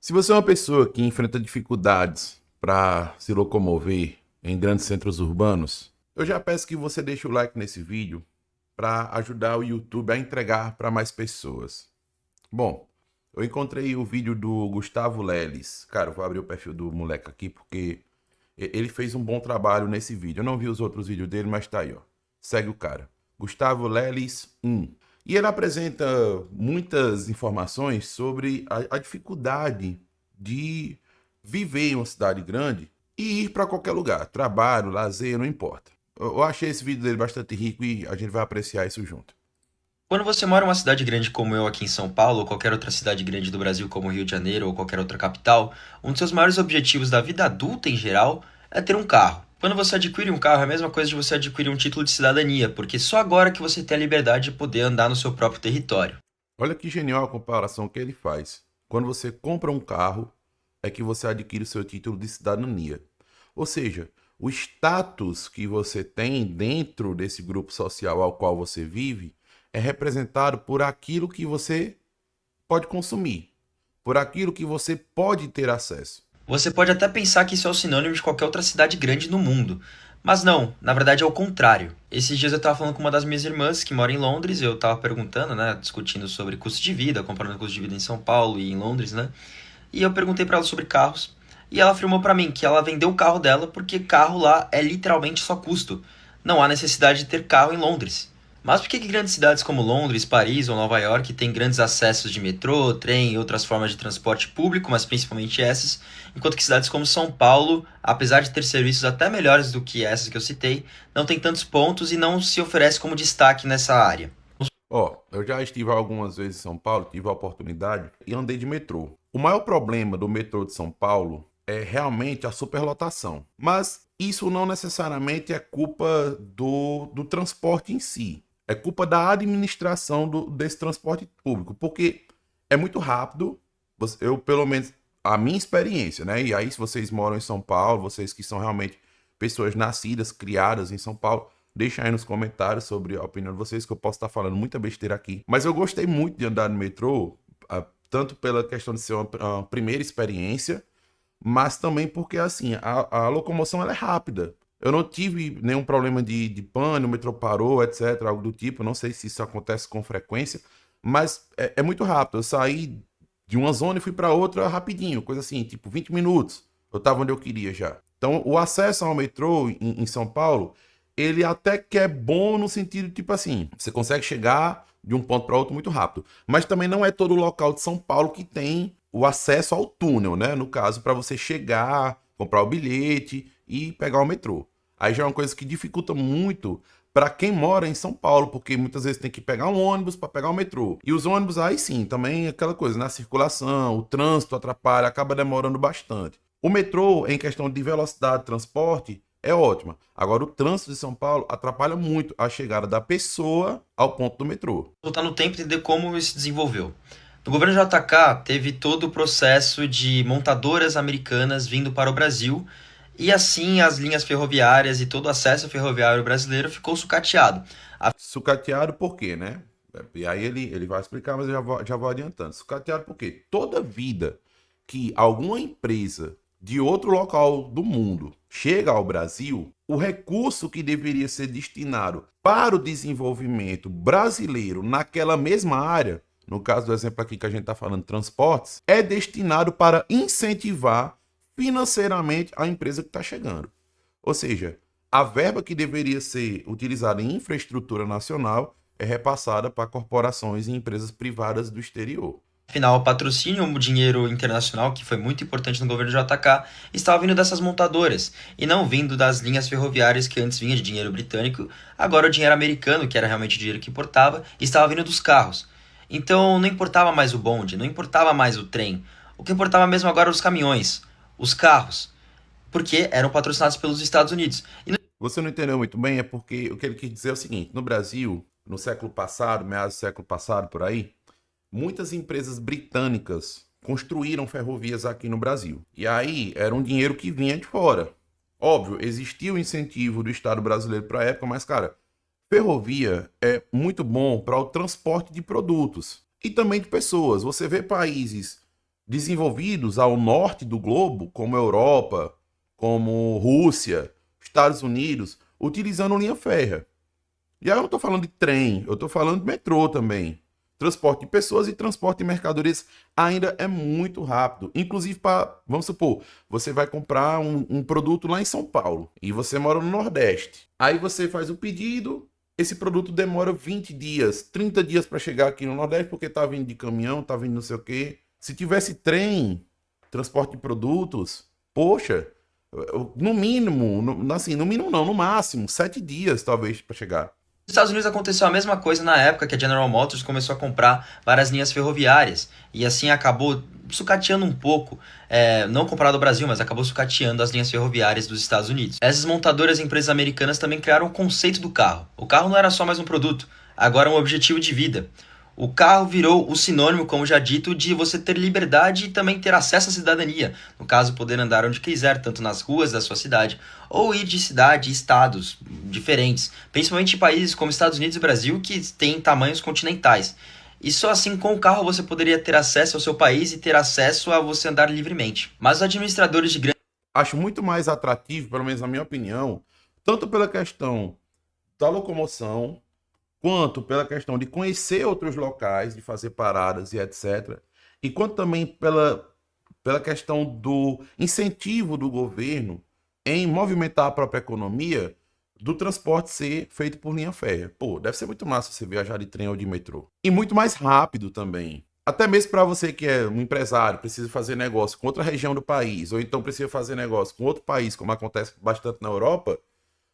Se você é uma pessoa que enfrenta dificuldades para se locomover em grandes centros urbanos, eu já peço que você deixe o like nesse vídeo para ajudar o YouTube a entregar para mais pessoas. Bom, eu encontrei o vídeo do Gustavo Leles. Cara, eu vou abrir o perfil do moleque aqui porque ele fez um bom trabalho nesse vídeo. Eu não vi os outros vídeos dele, mas tá aí, ó. Segue o cara. Gustavo Leles 1. E ele apresenta muitas informações sobre a dificuldade de viver em uma cidade grande e ir para qualquer lugar. Trabalho, lazer, não importa. Eu achei esse vídeo dele bastante rico e a gente vai apreciar isso junto. Quando você mora em uma cidade grande como eu aqui em São Paulo, ou qualquer outra cidade grande do Brasil como Rio de Janeiro ou qualquer outra capital, um dos seus maiores objetivos da vida adulta em geral é ter um carro. Quando você adquire um carro é a mesma coisa de você adquirir um título de cidadania, porque só agora que você tem a liberdade de poder andar no seu próprio território. Olha que genial a comparação que ele faz. Quando você compra um carro, é que você adquire o seu título de cidadania. Ou seja, o status que você tem dentro desse grupo social ao qual você vive é representado por aquilo que você pode consumir, por aquilo que você pode ter acesso. Você pode até pensar que isso é o sinônimo de qualquer outra cidade grande no mundo. Mas não, na verdade é o contrário. Esses dias eu estava falando com uma das minhas irmãs que mora em Londres, e eu estava perguntando, né, discutindo sobre custo de vida, comparando custo de vida em São Paulo e em Londres, né? E eu perguntei para ela sobre carros, e ela afirmou para mim que ela vendeu o carro dela porque carro lá é literalmente só custo. Não há necessidade de ter carro em Londres. Mas por que grandes cidades como Londres, Paris ou Nova York têm grandes acessos de metrô, trem e outras formas de transporte público, mas principalmente essas, enquanto que cidades como São Paulo, apesar de ter serviços até melhores do que essas que eu citei, não tem tantos pontos e não se oferece como destaque nessa área? Ó, eu já estive algumas vezes em São Paulo, tive a oportunidade e andei de metrô. O maior problema do metrô de São Paulo é realmente a superlotação. Mas isso não necessariamente é culpa do transporte em si. É culpa da administração desse transporte público. Porque é muito rápido. Eu, pelo menos, a minha experiência, né? E aí, se vocês moram em São Paulo, vocês que são realmente pessoas nascidas, criadas em São Paulo, deixa aí nos comentários sobre a opinião de vocês, que eu posso estar falando muita besteira aqui. Mas eu gostei muito de andar no metrô, tanto pela questão de ser uma primeira experiência, mas também porque, assim, a locomoção ela é rápida. Eu não tive nenhum problema de pane, o metrô parou, etc, algo do tipo. Não sei se isso acontece com frequência, mas é muito rápido. Eu saí de uma zona e fui para outra rapidinho, coisa assim, tipo 20 minutos. Eu estava onde eu queria já. Então, o acesso ao metrô em São Paulo, ele até que é bom no sentido, tipo assim, você consegue chegar de um ponto para outro muito rápido. Mas também não é todo local de São Paulo que tem o acesso ao túnel, né? No caso, para você chegar, comprar o bilhete e pegar o metrô. Aí já é uma coisa que dificulta muito para quem mora em São Paulo, porque muitas vezes tem que pegar um ônibus para pegar o metrô. E os ônibus aí sim, também é aquela coisa, na circulação, o trânsito atrapalha, acaba demorando bastante. O metrô, em questão de velocidade de transporte, é ótima. Agora, o trânsito de São Paulo atrapalha muito a chegada da pessoa ao ponto do metrô. Voltar no tempo e entender como isso se desenvolveu. No governo JK, teve todo o processo de montadoras americanas vindo para o Brasil, e assim as linhas ferroviárias e todo o acesso ferroviário brasileiro ficou sucateado. Sucateado por quê, né? E aí ele vai explicar, mas eu já vou adiantando. Sucateado por quê? Toda vida que alguma empresa de outro local do mundo chega ao Brasil, o recurso que deveria ser destinado para o desenvolvimento brasileiro naquela mesma área, no caso do exemplo aqui que a gente está falando, transportes, é destinado para incentivar financeiramente a empresa que está chegando. Ou seja, a verba que deveria ser utilizada em infraestrutura nacional é repassada para corporações e empresas privadas do exterior. Afinal, o patrocínio, o dinheiro internacional, que foi muito importante no governo JK, estava vindo dessas montadoras, e não vindo das linhas ferroviárias que antes vinha de dinheiro britânico, agora o dinheiro americano, que era realmente o dinheiro que importava, estava vindo dos carros. Então não importava mais o bonde, não importava mais o trem. O que importava mesmo agora eram os caminhões, os carros, porque eram patrocinados pelos Estados Unidos. Você não entendeu muito bem, é porque o que ele quis dizer é o seguinte: no Brasil, no século passado, meados do século passado, por aí, muitas empresas britânicas construíram ferrovias aqui no Brasil. E aí era um dinheiro que vinha de fora. Óbvio, existia o incentivo do Estado brasileiro para a época, mas, cara, ferrovia é muito bom para o transporte de produtos e também de pessoas. Você vê países desenvolvidos ao norte do globo, como Europa, como Rússia, Estados Unidos, utilizando linha férrea. E aí eu não estou falando de trem, eu estou falando de metrô também. Transporte de pessoas e transporte de mercadorias ainda é muito rápido. Inclusive, vamos supor, você vai comprar um produto lá em São Paulo e você mora no Nordeste. Aí você faz o pedido, esse produto demora 20 dias, 30 dias para chegar aqui no Nordeste, porque tá vindo de caminhão, tá vindo não sei o quê. Se tivesse trem, transporte de produtos, poxa, no mínimo, assim, no mínimo não, no máximo, 7 dias talvez para chegar. Nos Estados Unidos aconteceu a mesma coisa na época que a General Motors começou a comprar várias linhas ferroviárias e assim acabou sucateando um pouco, não comparado ao Brasil, mas acabou sucateando as linhas ferroviárias dos Estados Unidos. Essas montadoras e empresas americanas também criaram o conceito do carro. O carro não era só mais um produto, agora é um objetivo de vida. O carro virou o sinônimo, como já dito, de você ter liberdade e também ter acesso à cidadania. No caso, poder andar onde quiser, tanto nas ruas da sua cidade, ou ir de cidade e estados diferentes, principalmente em países como Estados Unidos e Brasil, que têm tamanhos continentais. E só assim com o carro você poderia ter acesso ao seu país e ter acesso a você andar livremente. Mas os administradores de grandes... Acho muito mais atrativo, pelo menos na minha opinião, tanto pela questão da locomoção, quanto pela questão de conhecer outros locais, de fazer paradas e etc. E quanto também pela questão do incentivo do governo em movimentar a própria economia do transporte ser feito por linha férrea. Pô, deve ser muito massa você viajar de trem ou de metrô. E muito mais rápido também. Até mesmo para você que é um empresário, precisa fazer negócio com outra região do país, ou então precisa fazer negócio com outro país, como acontece bastante na Europa,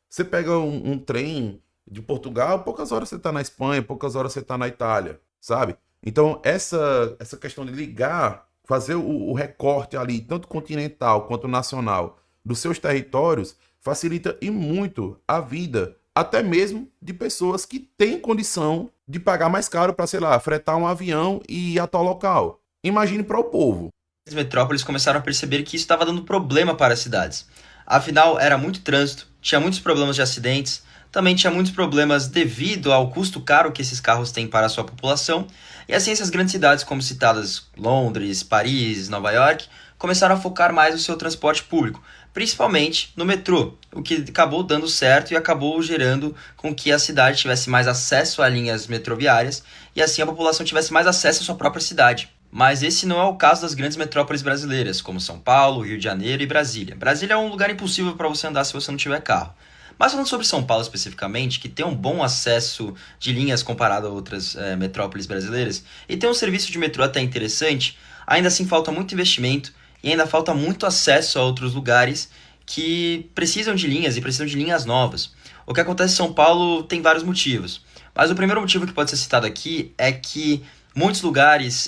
você pega um trem de Portugal, poucas horas você está na Espanha, poucas horas você está na Itália, sabe? Então, essa questão de ligar, fazer o recorte ali, tanto continental quanto nacional, dos seus territórios, facilita e muito a vida, até mesmo de pessoas que têm condição de pagar mais caro para, sei lá, fretar um avião e ir a tal local. Imagine para o povo. As metrópoles começaram a perceber que isso estava dando problema para as cidades. Afinal, era muito trânsito, tinha muitos problemas de acidentes, também tinha muitos problemas devido ao custo caro que esses carros têm para a sua população, e assim essas grandes cidades como citadas Londres, Paris, Nova York, começaram a focar mais no seu transporte público, principalmente no metrô, o que acabou dando certo e acabou gerando com que a cidade tivesse mais acesso a linhas metroviárias e assim a população tivesse mais acesso à sua própria cidade. Mas esse não é o caso das grandes metrópoles brasileiras, como São Paulo, Rio de Janeiro e Brasília. Brasília é um lugar impossível para você andar se você não tiver carro. Mas falando sobre São Paulo especificamente, que tem um bom acesso de linhas comparado a outras metrópoles brasileiras, e tem um serviço de metrô até interessante, ainda assim falta muito investimento e ainda falta muito acesso a outros lugares que precisam de linhas e precisam de linhas novas. O que acontece em São Paulo tem vários motivos, mas o primeiro motivo que pode ser citado aqui é que muitos lugares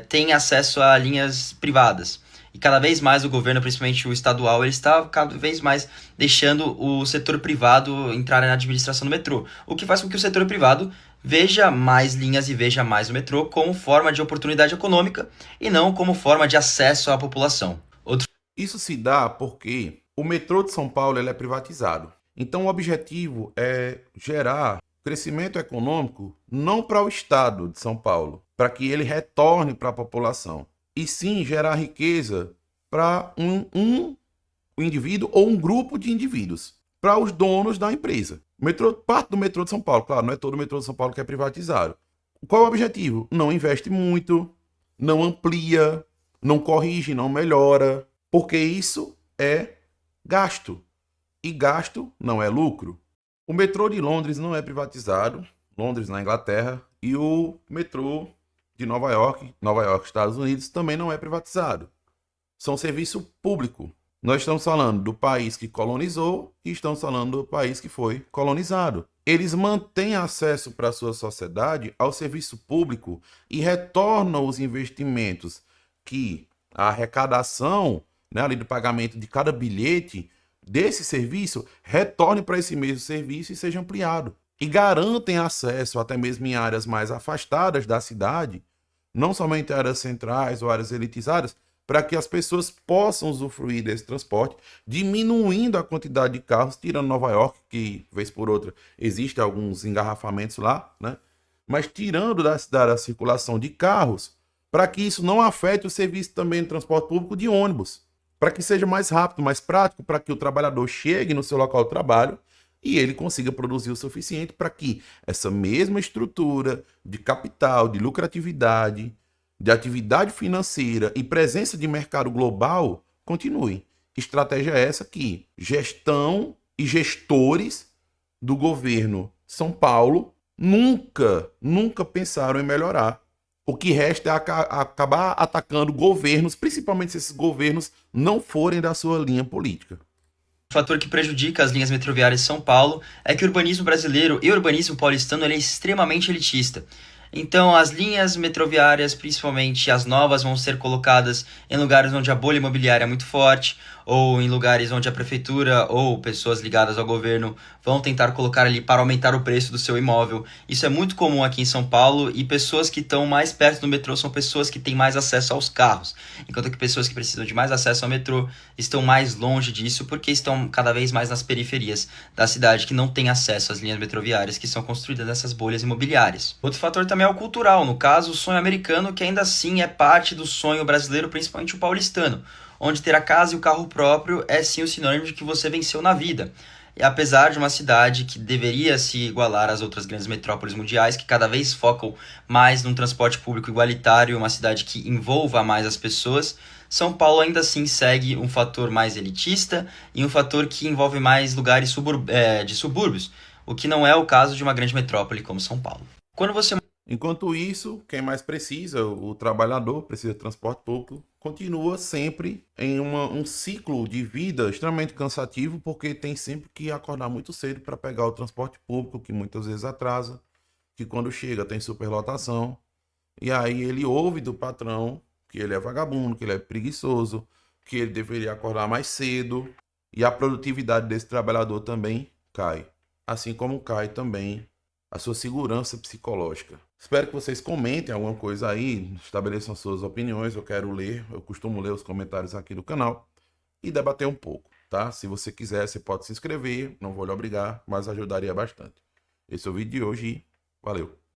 têm acesso a linhas privadas. E cada vez mais o governo, principalmente o estadual, ele está cada vez mais deixando o setor privado entrar na administração do metrô. O que faz com que o setor privado veja mais linhas e veja mais o metrô como forma de oportunidade econômica e não como forma de acesso à população. Isso se dá porque o metrô de São Paulo ele é privatizado. Então o objetivo é gerar crescimento econômico não para o estado de São Paulo, para que ele retorne para a população, e sim gerar riqueza para um indivíduo ou um grupo de indivíduos, para os donos da empresa. Parte do metrô de São Paulo, claro, não é todo o metrô de São Paulo que é privatizado. Qual é o objetivo? Não investe muito, não amplia, não corrige, não melhora, porque isso é gasto. E gasto não é lucro. O metrô de Londres não é privatizado, Londres na Inglaterra, e o metrô de Nova York, Estados Unidos, também não é privatizado. São serviço público. Nós estamos falando do país que colonizou e estamos falando do país que foi colonizado. Eles mantêm acesso para a sua sociedade ao serviço público e retornam os investimentos que a arrecadação, né, ali do pagamento de cada bilhete desse serviço retorne para esse mesmo serviço e seja ampliado. E garantem acesso, até mesmo em áreas mais afastadas da cidade, não somente áreas centrais ou áreas elitizadas, para que as pessoas possam usufruir desse transporte, diminuindo a quantidade de carros, tirando Nova York, que, vez por outra, existem alguns engarrafamentos lá, né? Mas tirando da cidade a circulação de carros, para que isso não afete o serviço também do transporte público de ônibus, para que seja mais rápido, mais prático, para que o trabalhador chegue no seu local de trabalho e ele consiga produzir o suficiente para que essa mesma estrutura de capital, de lucratividade, de atividade financeira e presença de mercado global continue. Estratégia essa que gestão e gestores do governo São Paulo nunca pensaram em melhorar. O que resta é acabar atacando governos, principalmente se esses governos não forem da sua linha política. Um fator que prejudica as linhas metroviárias de São Paulo é que o urbanismo brasileiro e o urbanismo paulistano ele é extremamente elitista. Então, as linhas metroviárias, principalmente as novas, vão ser colocadas em lugares onde a bolha imobiliária é muito forte, ou em lugares onde a prefeitura ou pessoas ligadas ao governo vão tentar colocar ali para aumentar o preço do seu imóvel. Isso é muito comum aqui em São Paulo e pessoas que estão mais perto do metrô são pessoas que têm mais acesso aos carros, enquanto que pessoas que precisam de mais acesso ao metrô estão mais longe disso porque estão cada vez mais nas periferias da cidade que não têm acesso às linhas metroviárias que são construídas nessas bolhas imobiliárias. Outro fator também é o cultural, no caso o sonho americano, que ainda assim é parte do sonho brasileiro, principalmente o paulistano, onde ter a casa e o carro próprio é sim o sinônimo de que você venceu na vida. E apesar de uma cidade que deveria se igualar às outras grandes metrópoles mundiais, que cada vez focam mais num transporte público igualitário, uma cidade que envolva mais as pessoas, São Paulo ainda assim segue um fator mais elitista e um fator que envolve mais lugares de subúrbios, o que não é o caso de uma grande metrópole como São Paulo. Quando você Enquanto isso, quem mais precisa, o trabalhador, precisa de transporte público, continua sempre em um ciclo de vida extremamente cansativo, porque tem sempre que acordar muito cedo para pegar o transporte público, que muitas vezes atrasa, que quando chega tem superlotação, e aí ele ouve do patrão que ele é vagabundo, que ele é preguiçoso, que ele deveria acordar mais cedo, e a produtividade desse trabalhador também cai, assim como cai também a sua segurança psicológica. Espero que vocês comentem alguma coisa aí, estabeleçam suas opiniões, eu quero ler, eu costumo ler os comentários aqui do canal e debater um pouco, tá? Se você quiser, você pode se inscrever, não vou lhe obrigar, mas ajudaria bastante. Esse é o vídeo de hoje e valeu!